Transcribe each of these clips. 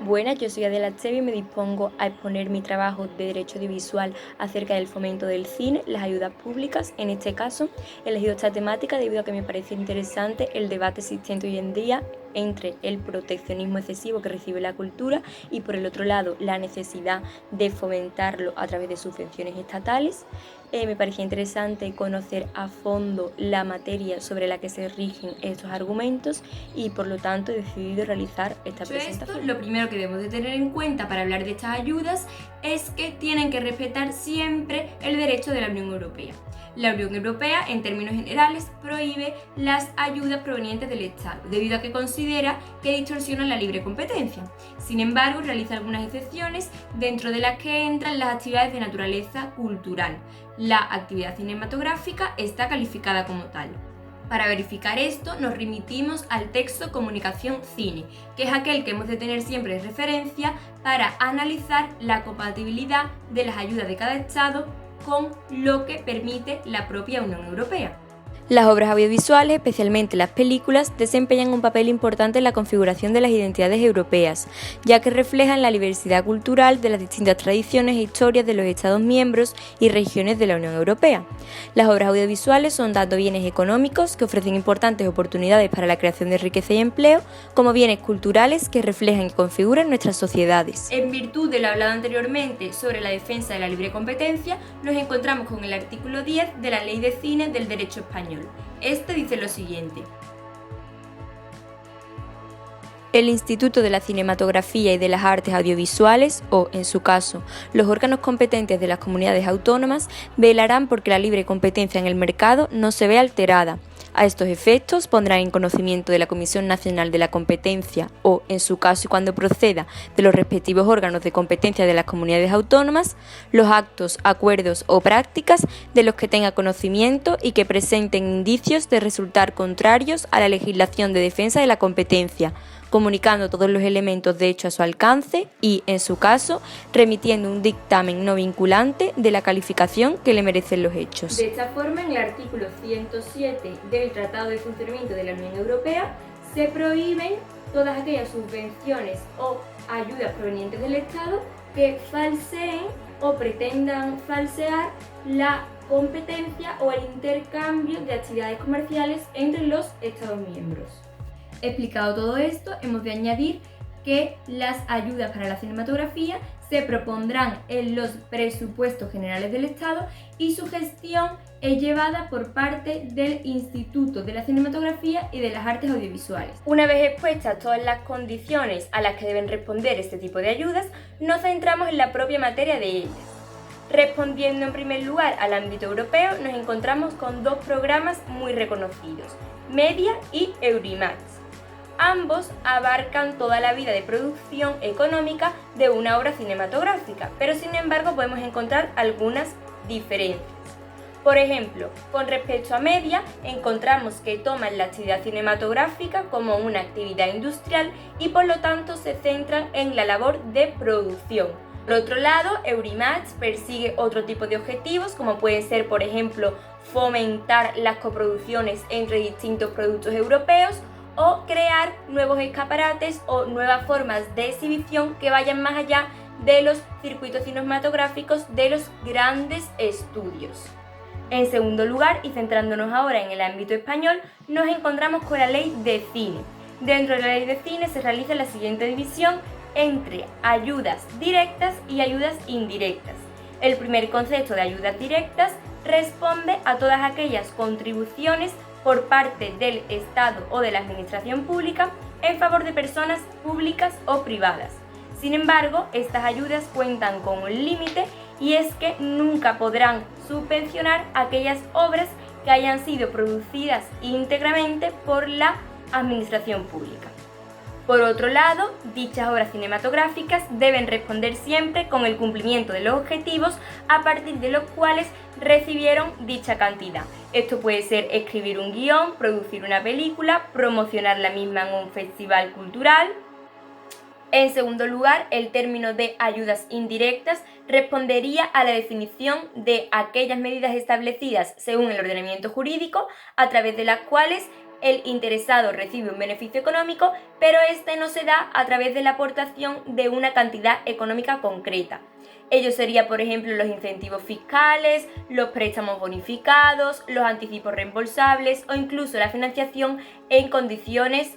Buenas, yo soy Adela Estevi y me dispongo a exponer mi trabajo de Derecho Audiovisual acerca del fomento del cine, las ayudas públicas. En este caso, he elegido esta temática debido a que me parece interesante el debate existente hoy en día entre el proteccionismo excesivo que recibe la cultura y, por el otro lado, la necesidad de fomentarlo a través de subvenciones estatales. Me parecía interesante conocer a fondo la materia sobre la que se rigen estos argumentos y, por lo tanto, he decidido realizar esta presentación. Lo primero que debemos de tener en cuenta para hablar de estas ayudas es que tienen que respetar siempre el derecho de la Unión Europea. La Unión Europea, en términos generales, prohíbe las ayudas provenientes del Estado, debido a que considera que distorsionan la libre competencia. Sin embargo, realiza algunas excepciones, dentro de las que entran las actividades de naturaleza cultural. La actividad cinematográfica está calificada como tal. Para verificar esto, nos remitimos al texto Comunicación Cine, que es aquel que hemos de tener siempre de referencia para analizar la compatibilidad de las ayudas de cada Estado con lo que permite la propia Unión Europea. Las obras audiovisuales, especialmente las películas, desempeñan un papel importante en la configuración de las identidades europeas, ya que reflejan la diversidad cultural de las distintas tradiciones e historias de los Estados miembros y regiones de la Unión Europea. Las obras audiovisuales son tanto bienes económicos, que ofrecen importantes oportunidades para la creación de riqueza y empleo, como bienes culturales que reflejan y configuran nuestras sociedades. En virtud de lo hablado anteriormente sobre la defensa de la libre competencia, nos encontramos con el artículo 10 de la Ley de Cine del Derecho Español. Este dice lo siguiente: el Instituto de la Cinematografía y de las Artes Audiovisuales, o, en su caso, los órganos competentes de las comunidades autónomas, velarán porque la libre competencia en el mercado no se vea alterada. A estos efectos, pondrán en conocimiento de la Comisión Nacional de la Competencia, o, en su caso y cuando proceda, de los respectivos órganos de competencia de las comunidades autónomas, los actos, acuerdos o prácticas de los que tenga conocimiento y que presenten indicios de resultar contrarios a la legislación de defensa de la competencia, comunicando todos los elementos de hecho a su alcance y, en su caso, remitiendo un dictamen no vinculante de la calificación que le merecen los hechos. De esta forma, en el artículo 107 del Tratado de Funcionamiento de la Unión Europea, se prohíben todas aquellas subvenciones o ayudas provenientes del Estado que falseen o pretendan falsear la competencia o el intercambio de actividades comerciales entre los Estados miembros. Explicado todo esto, hemos de añadir que las ayudas para la cinematografía se propondrán en los presupuestos generales del Estado y su gestión es llevada por parte del Instituto de la Cinematografía y de las Artes Audiovisuales. Una vez expuestas todas las condiciones a las que deben responder este tipo de ayudas, nos centramos en la propia materia de ellas. Respondiendo en primer lugar al ámbito europeo, nos encontramos con dos programas muy reconocidos, Media y Eurimax. Ambos abarcan toda la vida de producción económica de una obra cinematográfica, pero sin embargo podemos encontrar algunas diferencias. Por ejemplo, con respecto a Media, encontramos que toman la actividad cinematográfica como una actividad industrial y por lo tanto se centran en la labor de producción. Por otro lado, Eurimax persigue otro tipo de objetivos, como pueden ser, por ejemplo, fomentar las coproducciones entre distintos productos europeos o crear nuevos escaparates o nuevas formas de exhibición que vayan más allá de los circuitos cinematográficos de los grandes estudios. En segundo lugar, y centrándonos ahora en el ámbito español, nos encontramos con la Ley de Cine. Dentro de la Ley de Cine se realiza la siguiente división entre ayudas directas y ayudas indirectas. El primer concepto de ayudas directas responde a todas aquellas contribuciones por parte del Estado o de la Administración pública en favor de personas públicas o privadas. Sin embargo, estas ayudas cuentan con un límite y es que nunca podrán subvencionar aquellas obras que hayan sido producidas íntegramente por la Administración pública. Por otro lado, dichas obras cinematográficas deben responder siempre con el cumplimiento de los objetivos a partir de los cuales recibieron dicha cantidad. Esto puede ser escribir un guión, producir una película, promocionar la misma en un festival cultural. En segundo lugar, el término de ayudas indirectas respondería a la definición de aquellas medidas establecidas según el ordenamiento jurídico a través de las cuales El interesado recibe un beneficio económico, pero este no se da a través de la aportación de una cantidad económica concreta. Ello sería, por ejemplo, los incentivos fiscales, los préstamos bonificados, los anticipos reembolsables o incluso la financiación en condiciones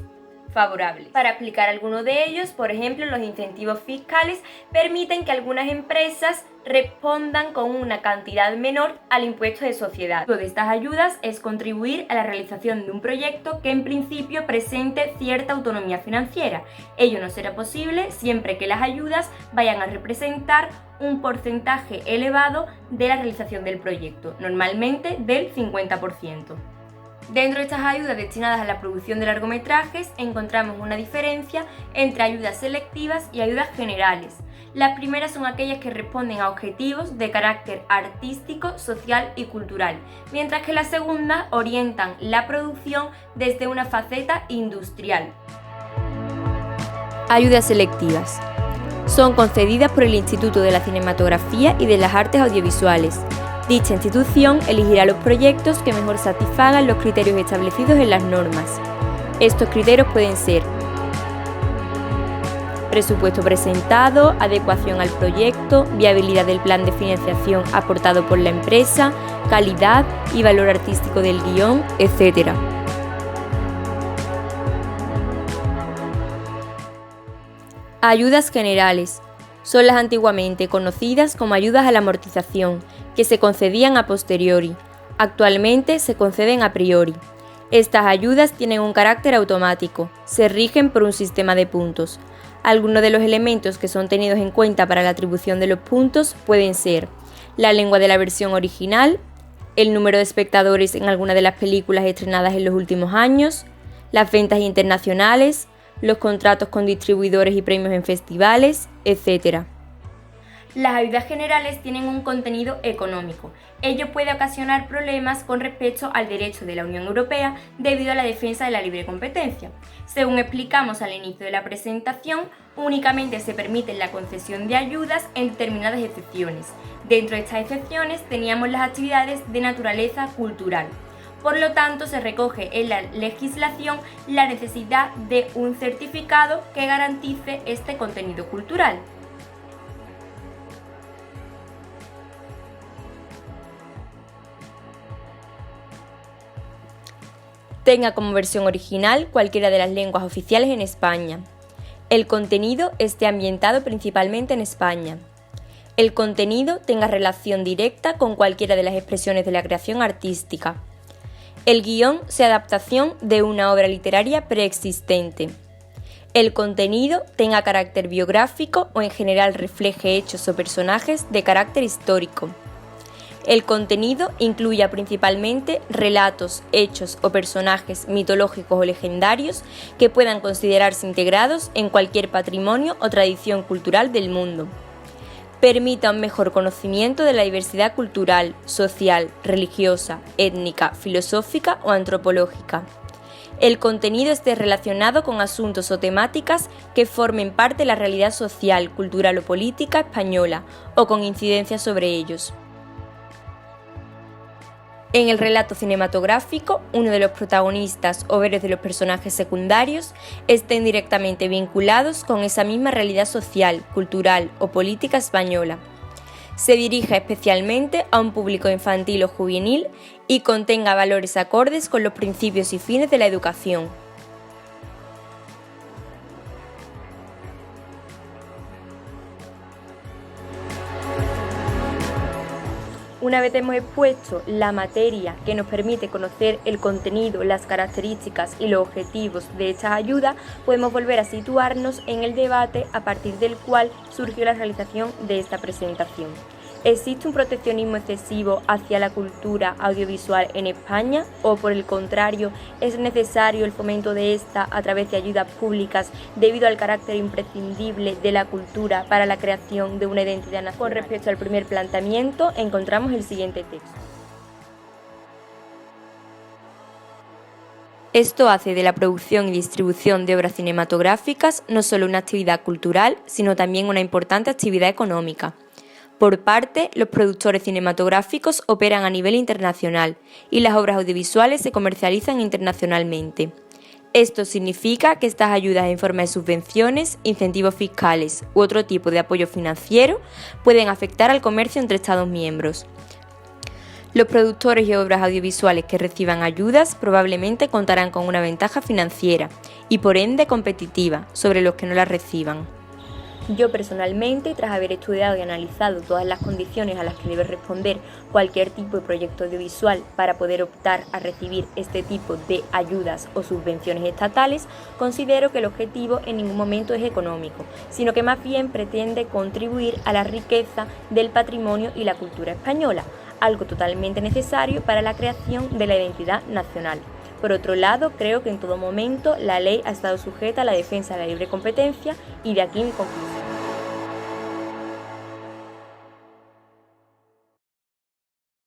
favorables. Para aplicar alguno de ellos, por ejemplo, los incentivos fiscales permiten que algunas empresas respondan con una cantidad menor al impuesto de sociedad. Lo de estas ayudas es contribuir a la realización de un proyecto que en principio presente cierta autonomía financiera. Ello no será posible siempre que las ayudas vayan a representar un porcentaje elevado de la realización del proyecto, normalmente del 50%. Dentro de estas ayudas destinadas a la producción de largometrajes encontramos una diferencia entre ayudas selectivas y ayudas generales. Las primeras son aquellas que responden a objetivos de carácter artístico, social y cultural, mientras que las segundas orientan la producción desde una faceta industrial. Ayudas selectivas. Son concedidas por el Instituto de la Cinematografía y de las Artes Audiovisuales. Dicha institución elegirá los proyectos que mejor satisfagan los criterios establecidos en las normas. Estos criterios pueden ser presupuesto presentado, adecuación al proyecto, viabilidad del plan de financiación aportado por la empresa, calidad y valor artístico del guión, etc. Ayudas generales. Son las antiguamente conocidas como ayudas a la amortización, que se concedían a posteriori. Actualmente se conceden a priori. Estas ayudas tienen un carácter automático, se rigen por un sistema de puntos. Algunos de los elementos que son tenidos en cuenta para la atribución de los puntos pueden ser la lengua de la versión original, el número de espectadores en alguna de las películas estrenadas en los últimos años, las ventas internacionales, los contratos con distribuidores y premios en festivales, etc. Las ayudas generales tienen un contenido económico. Ello puede ocasionar problemas con respecto al derecho de la Unión Europea debido a la defensa de la libre competencia. Según explicamos al inicio de la presentación, únicamente se permite la concesión de ayudas en determinadas excepciones. Dentro de estas excepciones teníamos las actividades de naturaleza cultural. Por lo tanto, se recoge en la legislación la necesidad de un certificado que garantice este contenido cultural. Tenga como versión original cualquiera de las lenguas oficiales en España. El contenido esté ambientado principalmente en España. El contenido tenga relación directa con cualquiera de las expresiones de la creación artística. El guión sea adaptación de una obra literaria preexistente. El contenido tenga carácter biográfico o en general refleje hechos o personajes de carácter histórico. El contenido incluya principalmente relatos, hechos o personajes mitológicos o legendarios que puedan considerarse integrados en cualquier patrimonio o tradición cultural del mundo. Permita un mejor conocimiento de la diversidad cultural, social, religiosa, étnica, filosófica o antropológica. El contenido esté relacionado con asuntos o temáticas que formen parte de la realidad social, cultural o política española o con incidencia sobre ellos. En el relato cinematográfico, uno de los protagonistas o varios de los personajes secundarios estén directamente vinculados con esa misma realidad social, cultural o política española. Se dirija especialmente a un público infantil o juvenil y contenga valores acordes con los principios y fines de la educación. Una vez hemos expuesto la materia que nos permite conocer el contenido, las características y los objetivos de estas ayudas, podemos volver a situarnos en el debate a partir del cual surgió la realización de esta presentación. ¿Existe un proteccionismo excesivo hacia la cultura audiovisual en España o, por el contrario, es necesario el fomento de esta a través de ayudas públicas debido al carácter imprescindible de la cultura para la creación de una identidad nacional? Con respecto al primer planteamiento, encontramos el siguiente texto. Esto hace de la producción y distribución de obras cinematográficas no solo una actividad cultural, sino también una importante actividad económica. Por parte, los productores cinematográficos operan a nivel internacional y las obras audiovisuales se comercializan internacionalmente. Esto significa que estas ayudas en forma de subvenciones, incentivos fiscales u otro tipo de apoyo financiero pueden afectar al comercio entre Estados miembros. Los productores y obras audiovisuales que reciban ayudas probablemente contarán con una ventaja financiera y por ende competitiva sobre los que no las reciban. Yo personalmente, tras haber estudiado y analizado todas las condiciones a las que debe responder cualquier tipo de proyecto audiovisual para poder optar a recibir este tipo de ayudas o subvenciones estatales, considero que el objetivo en ningún momento es económico, sino que más bien pretende contribuir a la riqueza del patrimonio y la cultura española, algo totalmente necesario para la creación de la identidad nacional. Por otro lado, creo que en todo momento la ley ha estado sujeta a la defensa de la libre competencia y de aquí mi conclusión.